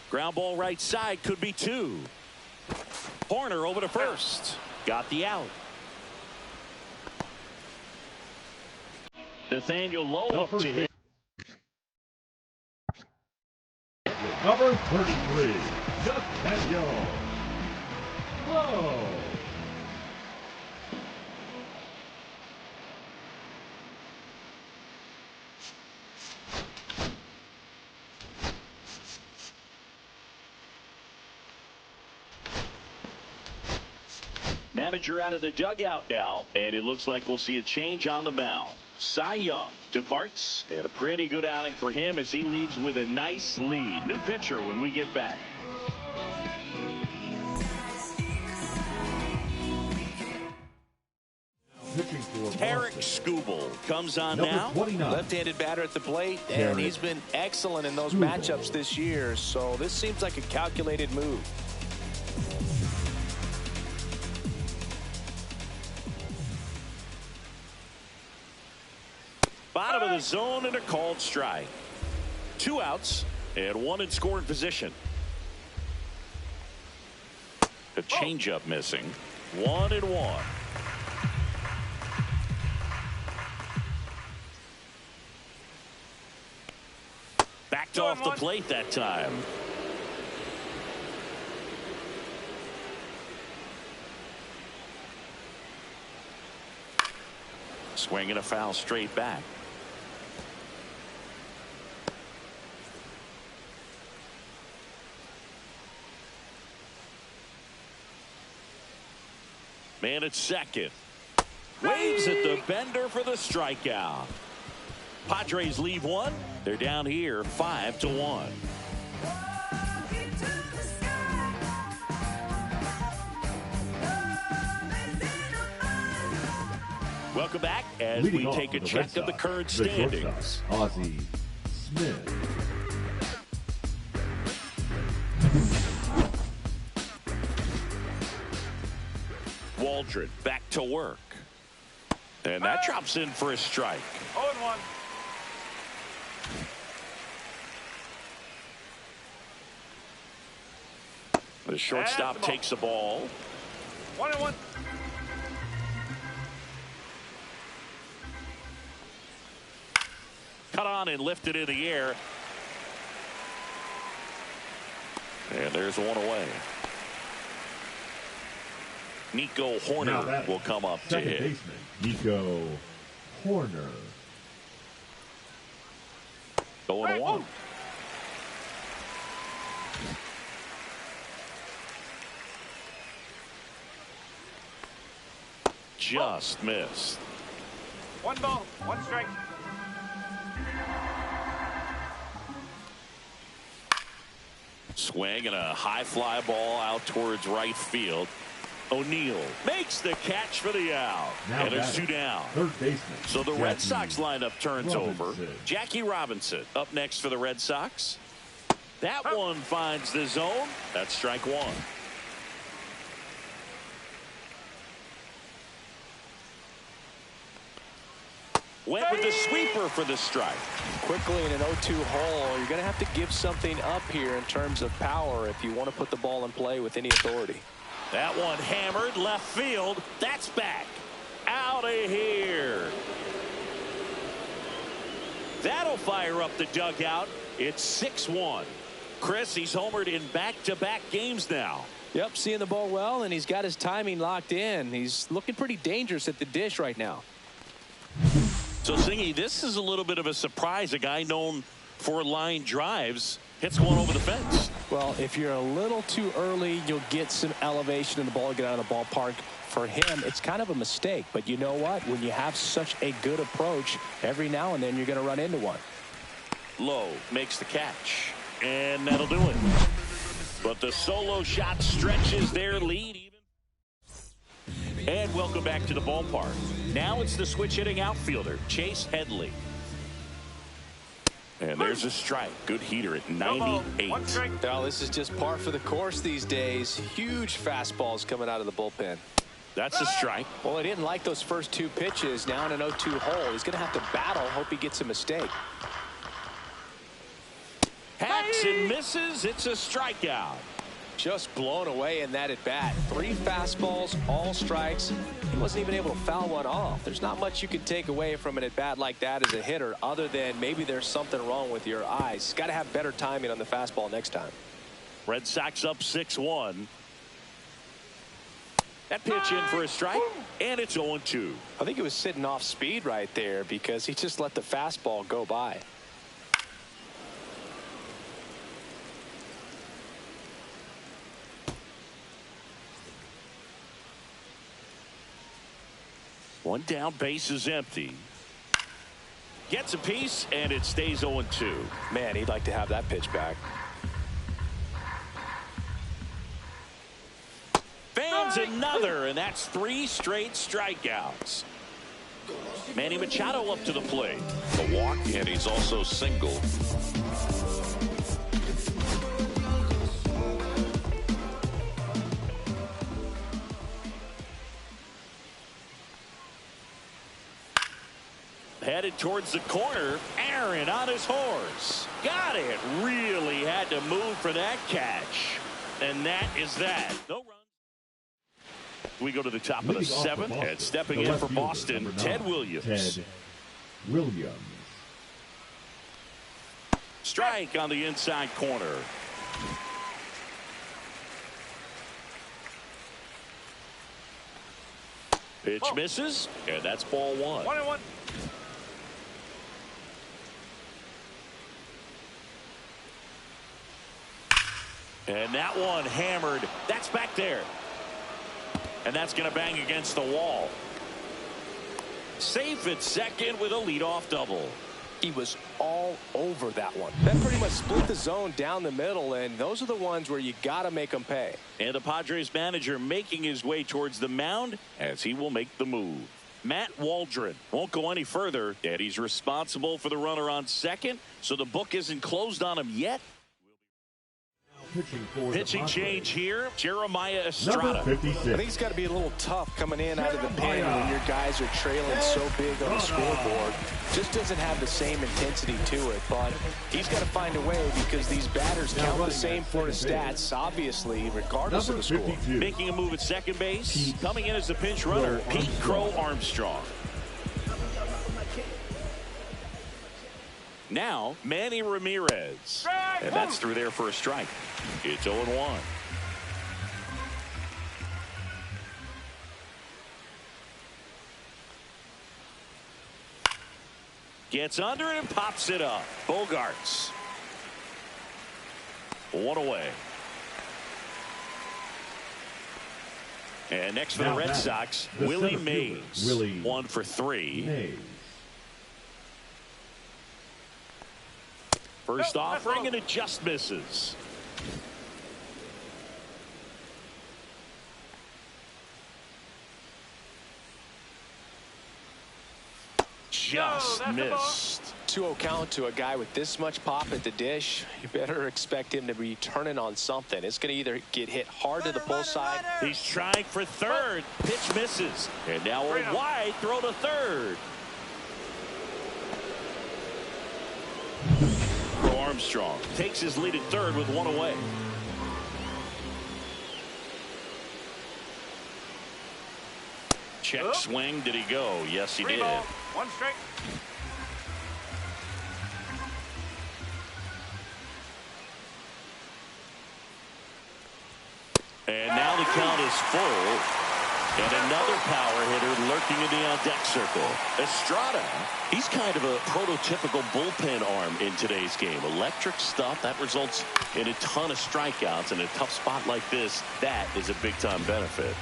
Ground ball right side, could be 2. Horner over to first. Got the out. Nathaniel Lowe up to hit. Number 33, Nathaniel Lowe. Manager out of the dugout now, and it looks like we'll see a change on the mound. Cy Young departs, and a pretty good outing for him as he leads with a nice lead. New pitcher when we get back. Eric Skubal comes on now. Left-handed batter at the plate, and he's been excellent in those matchups this year, so this seems like a calculated move. Bottom of the zone and a called strike. 2 outs and 1 in scoring position. A changeup missing. 1-1. Backed off the plate that time. Swinging a foul straight back. Man at second. Waves at the bender for the strikeout. Padres leave 1. They're down here 5-1. Welcome back as we take a check of the current standings. Ozzie Smith. Waldron back to work. And that drops in for a strike. 0-1. The shortstop takes the ball. 1-1. Cut on and lifted in the air. And there's 1 away. Nico Horner will come up to hit. Baseman, Nico Horner. 0-1. Just missed. 1 ball, 1 strike. Swing and a high fly ball out towards right field. O'Neill makes the catch for the out. And there's 2 down. Third baseman. So the Red Sox lineup turns over. Robinson. Jackie Robinson up next for the Red Sox. That one finds the zone. That's strike 1. Went with the sweeper for the strike. Quickly in an 0-2 hole, you're going to have to give something up here in terms of power if you want to put the ball in play with any authority. That one hammered left field. That's back. Out of here. That'll fire up the dugout. It's 6-1. Chris, he's homered in back-to-back games now. Yep, seeing the ball well, and he's got his timing locked in. He's looking pretty dangerous at the dish right now. So, Singy, this is a little bit of a surprise. A guy known for line drives hits one over the fence. Well, if you're a little too early, you'll get some elevation in the ball, get out of the ballpark. For him, it's kind of a mistake. But you know what? When you have such a good approach, every now and then you're going to run into one. Lowe makes the catch, and that'll do it. But the solo shot stretches their lead. And welcome back to the ballpark. Now it's the switch-hitting outfielder, Chase Headley. And there's a strike. Good heater at 98. Now, this is just par for the course these days. Huge fastballs coming out of the bullpen. That's a strike. Well, he didn't like those first 2 pitches. Now in an 0-2 hole, he's going to have to battle. Hope he gets a mistake. Had Swings and misses. It's a strikeout. Just blown away in that at bat. 3 fastballs, all strikes. He wasn't even able to foul one off. There's not much you can take away from an at bat like that as a hitter, other than maybe there's something wrong with your eyes. Got to have better timing on the fastball next time. Red Sox up 6-1. That pitch in for a strike, and it's 0-2. I think he was sitting off speed right there because he just let the fastball go by. One down, base is empty. Gets a piece, and it stays 0-2. Man, he'd like to have that pitch back. Fans another, and that's 3 straight strikeouts. Manny Machado up to the plate. A walk, and he's also singled. Headed towards the corner. Aaron on his horse. Got it. Really had to move for that catch. And that is that. No runs. We go to the top of the 7th. And stepping in for Boston, Ted Williams. Ted Williams. Strike on the inside corner. Pitch misses. And that's ball 1. 1-1. And that one hammered. That's back there. And that's going to bang against the wall. Safe at second with a leadoff double. He was all over that one. That pretty much split the zone down the middle, and those are the ones where you got to make them pay. And the Padres manager making his way towards the mound as he will make the move. Matt Waldron won't go any further, and he's responsible for the runner on second, so the book isn't closed on him yet. Pitching change here, Jeremiah Estrada. Number 56. I think it's got to be a little tough coming in out of the pen when your guys are trailing so big on the scoreboard. Just doesn't have the same intensity to it, but he's got to find a way because these batters count the same for his stats, obviously, regardless of the score. Making a move at second base, coming in as the pinch runner, Pete Crow Armstrong. Now, Manny Ramirez. And that's through there for a strike. It's 0-1. Gets under it and pops it up. Bogarts. 1 away. And next for the Red Sox, Willie Mays. 1 for 3. First offering, and it just misses. Just missed. 2-0 count to a guy with this much pop at the dish. You better expect him to be turning on something. It's going to either get hit hard to the pull side. He's trying for third. Pitch misses. And now a wide throw to third. Armstrong takes his lead at third with 1 away. Check swing. Did he go? Yes, he did. 1 strike. And now the count is full. And another power hitter lurking in the on-deck circle. Estrada, he's kind of a prototypical bullpen arm in today's game. Electric stuff that results in a ton of strikeouts. In a tough spot like this, that is a big-time benefit.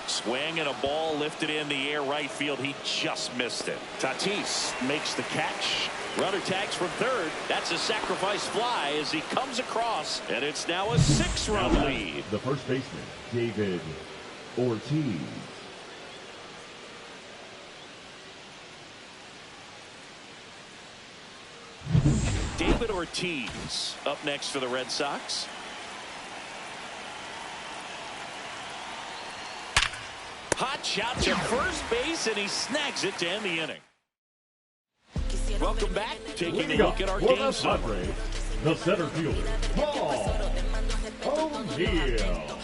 Swing and a ball lifted in the air right field. He just missed it. Tatis makes the catch. Runner tags from third. That's a sacrifice fly as he comes across, and it's now a 6-run lead. The first baseman, David Ortiz. David Ortiz up next for the Red Sox. Hot shot to first base, and he snags it to end the inning. Welcome back. Taking a look at our game summary. The center fielder, Paul O'Neill.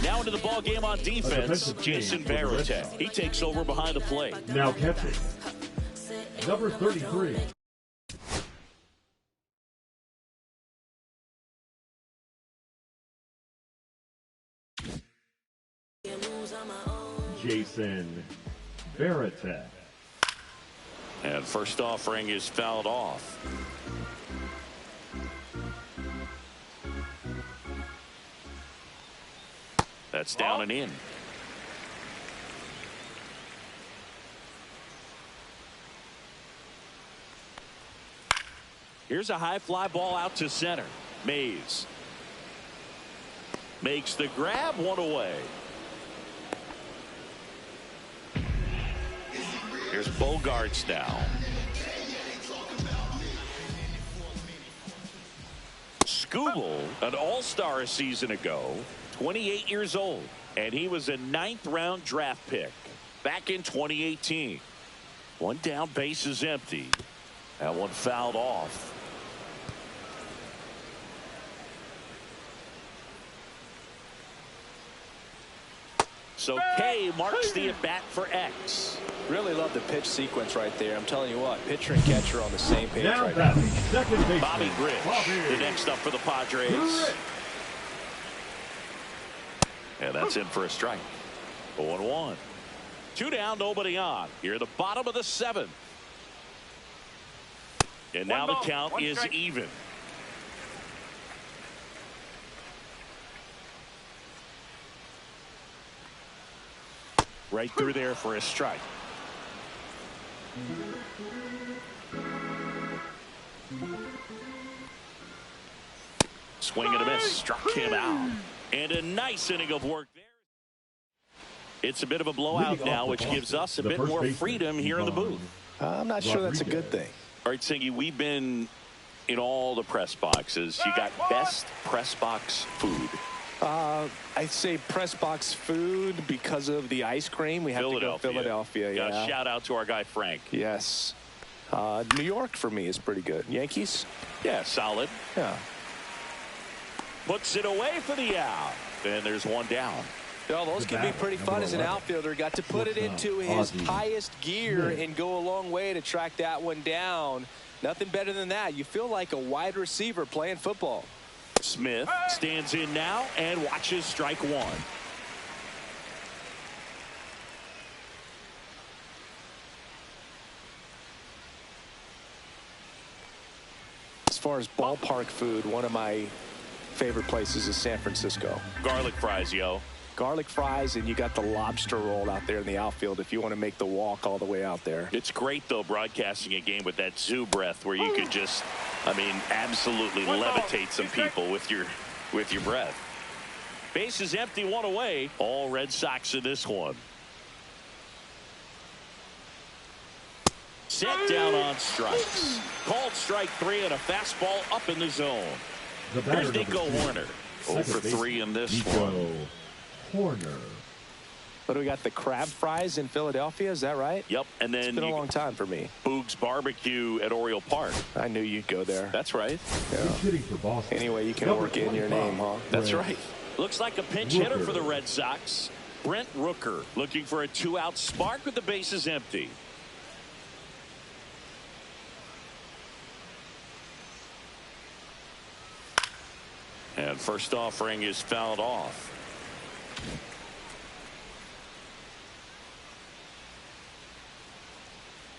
Now into the ball game on defense, Jason Varitek. He takes over behind the plate. Now catching, number 33. Jason Varitek. And first offering is fouled off. That's down and in. Here's a high fly ball out to center. Mays makes the grab, one away. Here's Bogarts now. Skubal, an all-star a season ago, 28 years old, and he was a 9th-round draft pick back in 2018. One down, base is empty. That one fouled off. So K marks the at-bat for X. Really love the pitch sequence right there. I'm telling you what, pitcher and catcher on the same page Now right now. second baseman, Bobby Grich, the next up for the Padres. And that's in for a strike. 0-1. 2 down, nobody on. Here at the bottom of the 7th. And now the count is even. Right through there for a strike. Swing and a miss. Struck him out. And a nice inning of work there. It's a bit of a blowout now, which gives us a bit more freedom here in the booth. I'm not sure that's a good thing. All right, Singy, we've been in all the press boxes. You got best press box food. I'd say press box food because of the ice cream. We have to go Philadelphia. Yeah. Shout out to our guy Frank. Yes. New York for me is pretty good. Yankees? Yeah, solid. Yeah. Puts it away for the out. And there's one down. Well, those can be pretty fun as an outfielder. Got to put it into his highest gear and go a long way to track that one down. Nothing better than that. You feel like a wide receiver playing football. Smith stands in now and watches strike one. As far as ballpark food, one of my favorite places is San Francisco. Garlic fries, yo. Garlic fries, and you got the lobster roll out there in the outfield if you want to make the walk all the way out there. It's great, though, broadcasting a game with that zoo breath where you could just, I mean, absolutely levitate some people with your breath. Base is empty, one away. All Red Sox in this one. Set down on strikes. Called strike 3 and a fastball up in the zone. Here's Nico Hoerner. 0 for 3 in this one. Hoerner. But we got the crab fries in Philadelphia, is that right? Yep, and then it's been a long time for me. Boog's Barbecue at Oriole Park. I knew you'd go there. That's right. Yeah. Anyway, you can work in your name, huh? That's right. Looks like a pinch hitter for the Red Sox. Brent Rooker looking for a 2-out spark with the bases empty. And first offering is fouled off.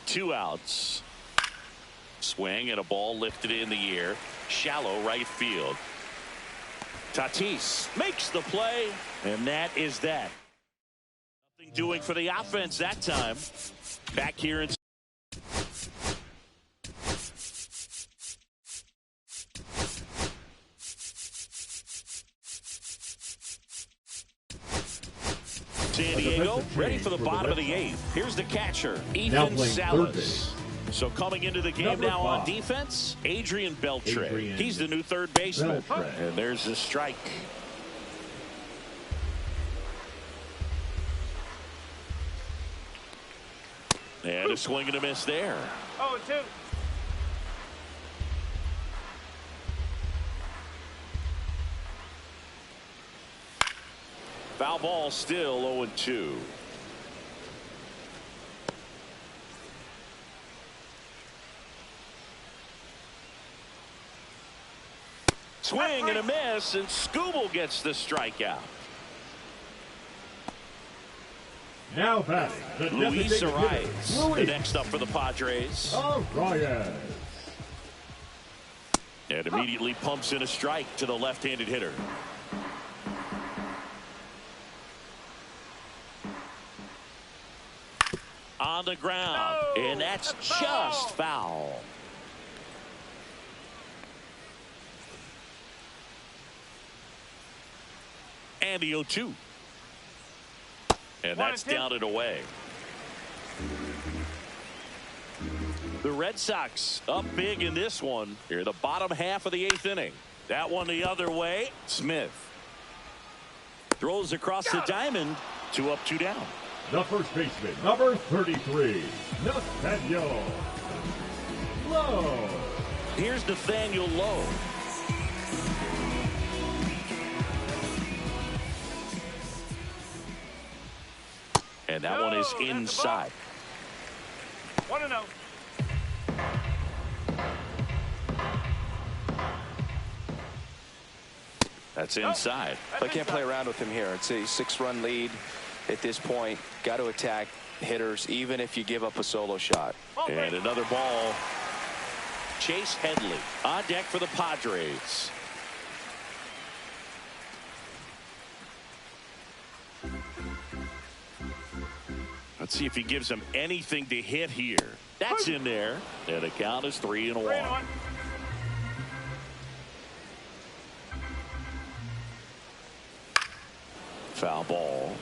Two outs. Swing and a ball lifted in the air. Shallow right field. Tatis makes the play, and that is that. Nothing doing for the offense that time. Back here in. San Diego, ready for the bottom of the 8th. Here's the catcher, Now Ethan playing Salas. So coming into the game Number now on 5. defense, Adrian Beltre. Adrian He's the new third baseman. Beltre. And there's the strike. And a swing and a miss there. 0-2. Foul ball, still 0-2. Swing and a miss, and Skubal gets the strikeout. Now batting, the Luis designated Arias, hitter, the Luis next up for the Padres. Arias. And immediately pumps in a strike to the left-handed hitter. On the ground, and that's just foul. And the 0-2. And that's down and away. The Red Sox up big in this one. Here, the bottom half of the 8th inning. That one the other way. Smith throws across the diamond. 2 up, 2 down. The first baseman, number 33, Nathaniel Lowe. Here's Nathaniel Lowe. And that one is inside. 1-0. That's inside. I can't play around with him here. It's a 6-run lead at this point. Got to attack hitters even if you give up a solo shot. And another ball. Chase Headley on deck for the Padres. Let's see if he gives them anything to hit here. That's in there. And the count is 3-1. Foul ball.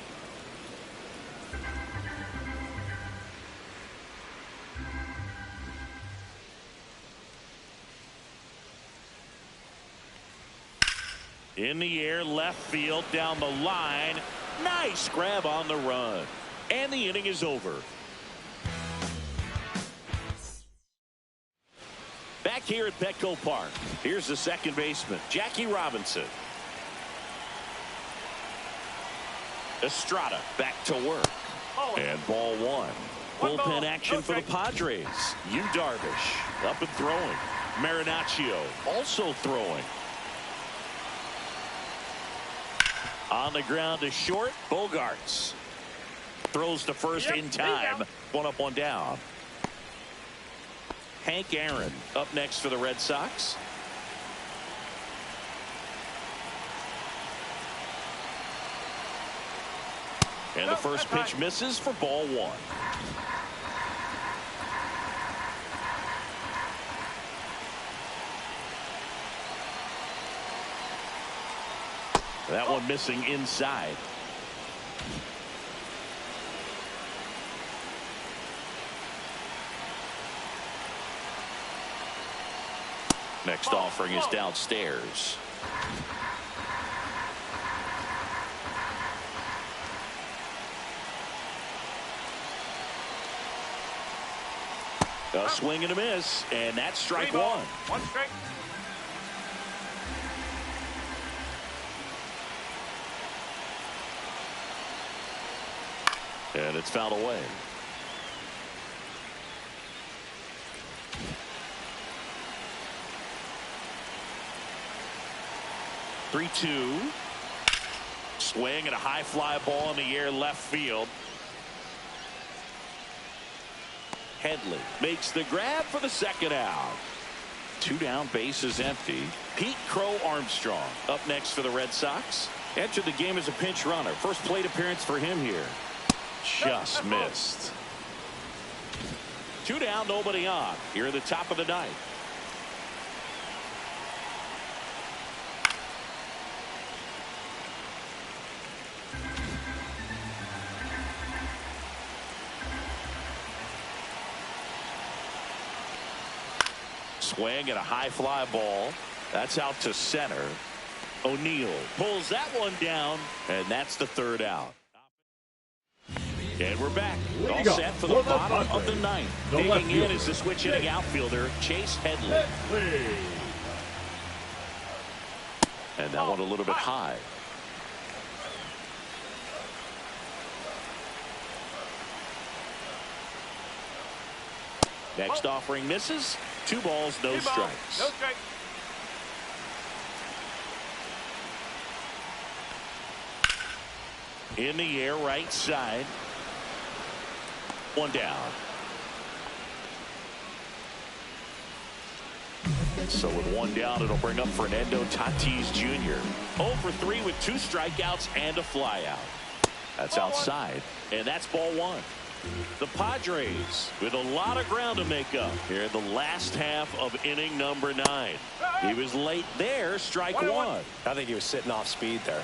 In the air, left field, down the line. Nice grab on the run. And the inning is over. Back here at Petco Park, here's the second baseman, Jackie Robinson. Estrada back to work. And ball 1. Bullpen action for the Padres. Yu Darvish up and throwing. Marinaccio also throwing. On the ground to short. Bogarts throws to first in time. 1 up, 1 down. Hank Aaron up next for the Red Sox. And the first pitch misses for ball 1. That one missing inside. Next offering is downstairs. A swing and a miss, and that's strike 1. 1 strike. And it's fouled away. Three-two. Swing and a high fly ball in the air left field. Headley makes the grab for the second out. 2 down, base is empty. Pete Crow Armstrong up next for the Red Sox. Entered the game as a pinch runner. First plate appearance for him here. Just missed. 2 down, nobody on. Here at the top of the 9th. Swing and a high fly ball. That's out to center. O'Neill pulls that one down, and that's the third out. And we're back. All set for the bottom of the ninth. Digging in is the switch hitting outfielder, Chase Headley. And that one a little bit high. Next offering misses. 2 balls, no strikes. No strikes. In the air, right side. 1 down. So with 1 down, it'll bring up Fernando Tatis Jr. 0 for 3 with 2 strikeouts and a flyout. That's outside, and that's ball 1. The Padres with a lot of ground to make up here in the last half of inning number 9. He was late there, strike 1. I think he was sitting off speed there.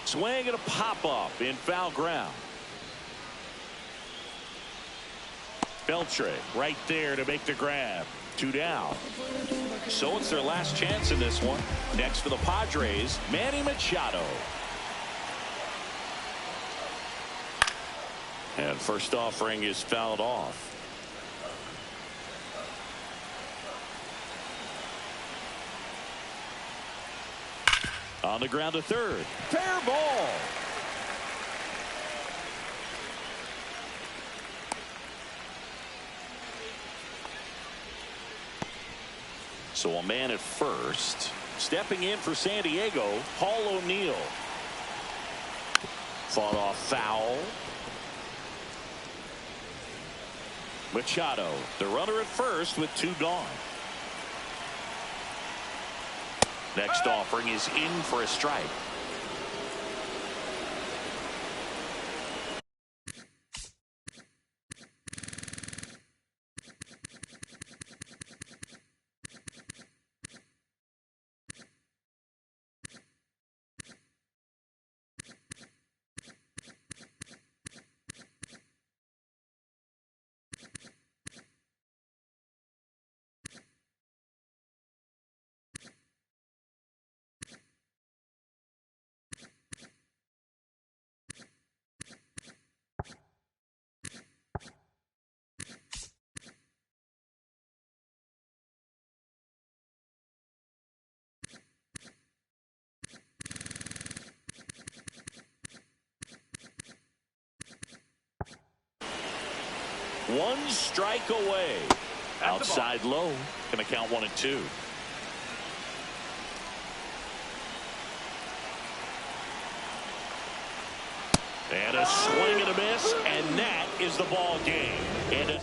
Swing and a pop-up in foul ground. Beltre right there to make the grab. 2 down. So it's their last chance in this one. Next for the Padres, Manny Machado. And first offering is fouled off. On the ground to third. Fair ball. So a man at first. Stepping in for San Diego, Paul O'Neill. Fought off foul. Machado, the runner at first with 2 gone. Next offering is in for a strike. One strike away. Outside low. Going to count 1 and 2. And a swing and a miss, and that is the ball game. And